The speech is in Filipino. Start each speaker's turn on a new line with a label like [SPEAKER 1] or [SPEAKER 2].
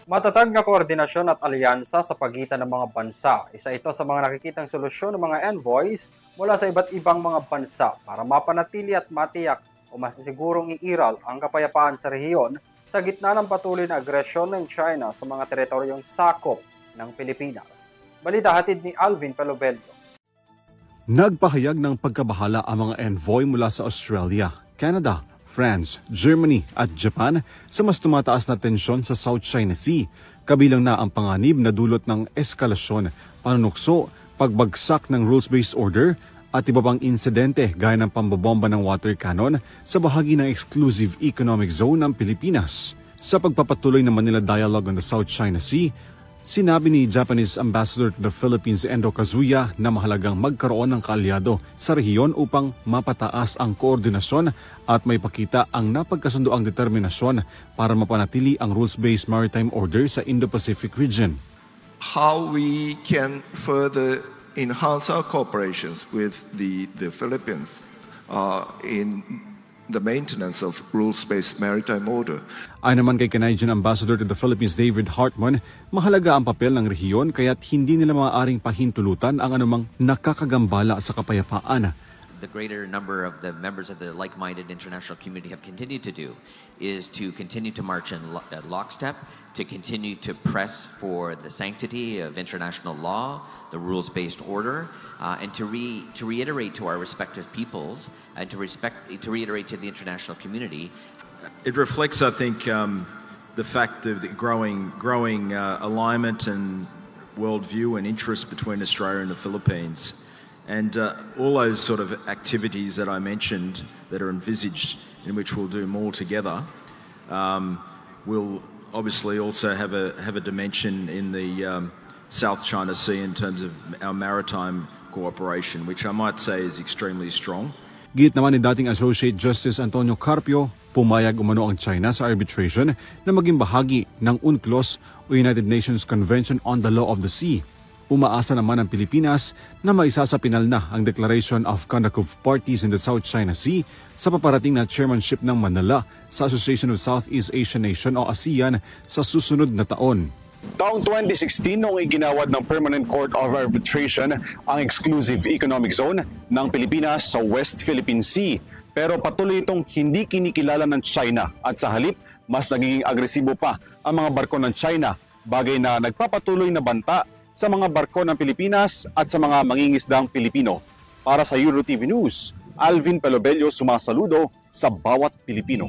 [SPEAKER 1] Matatag na koordinasyon at alyansa sa pagitan ng mga bansa. Isa ito sa mga nakikitang solusyon ng mga envoys mula sa iba't ibang mga bansa para mapanatili at matiyak o mas sigurong iiral ang kapayapaan sa rehiyon sa gitna ng patuloy na agresyon ng China sa mga teritoryong sakop ng Pilipinas. Balita hatid ni Alvin Pelobello.
[SPEAKER 2] Nagpahayag ng pagkabahala ang mga envoy mula sa Australia, Canada, France, Germany at Japan sa mas tumataas na tensyon sa South China Sea, kabilang na ang panganib na dulot ng eskalasyon, panunukso, pagbagsak ng rules-based order at iba pang insidente gaya ng pambobomba ng water cannon sa bahagi ng exclusive economic zone ng Pilipinas. Sa pagpapatuloy ng Manila Dialogue on the South China Sea, sinabi ni Japanese Ambassador to the Philippines Endo Kazuya na mahalagang magkaroon ng kaalyado sa rehiyon upang mapataas ang koordinasyon at may pakita ang napagkasundoang determinasyon para mapanatili ang rules-based maritime order sa Indo-Pacific region.
[SPEAKER 3] How we can further enhance our cooperations with the Philippines in the maintenance of rules-based maritime order.
[SPEAKER 2] Ayon naman kay Canadian Ambassador to the Philippines David Hartman, mahalaga ang papel ng rehiyon kaya't hindi nila maaaring pahintulutan ang anumang nakakagambala sa kapayapaan.
[SPEAKER 4] The greater number of the members of the like-minded international community have continued to do is to continue to march in lockstep, to continue to press for the sanctity of international law, the rules-based order, and to reiterate to our respective peoples and to reiterate to the international community.
[SPEAKER 5] It reflects, I think, the fact of the growing alignment and worldview and interest between Australia and the Philippines. And all those sort of activities that I mentioned that are envisaged in which we'll do more together will obviously also have a dimension in the South China Sea in terms of our maritime cooperation, which I might say is extremely strong.
[SPEAKER 2] Git naman ni dating Associate Justice Antonio Carpio, pumayag umano ang China sa arbitration na maging bahagi ng UNCLOS o United Nations Convention on the Law of the Sea. Umaasa naman ang Pilipinas na maisasapinal na ang Declaration of Conduct of Parties in the South China Sea sa paparating na chairmanship ng Manila sa Association of Southeast Asian Nations o ASEAN sa susunod na taon. Taong 2016 noong iginawad ng Permanent Court of Arbitration ang exclusive economic zone ng Pilipinas sa West Philippine Sea. Pero patuloy itong hindi kinikilala ng China at sa halip mas nagiging agresibo pa ang mga barko ng China, bagay na nagpapatuloy na banta sa mga barko ng Pilipinas at sa mga mangingisdang Pilipino. Para sa EuroTV News, Alvin Pelobello sumasaludo sa bawat Pilipino.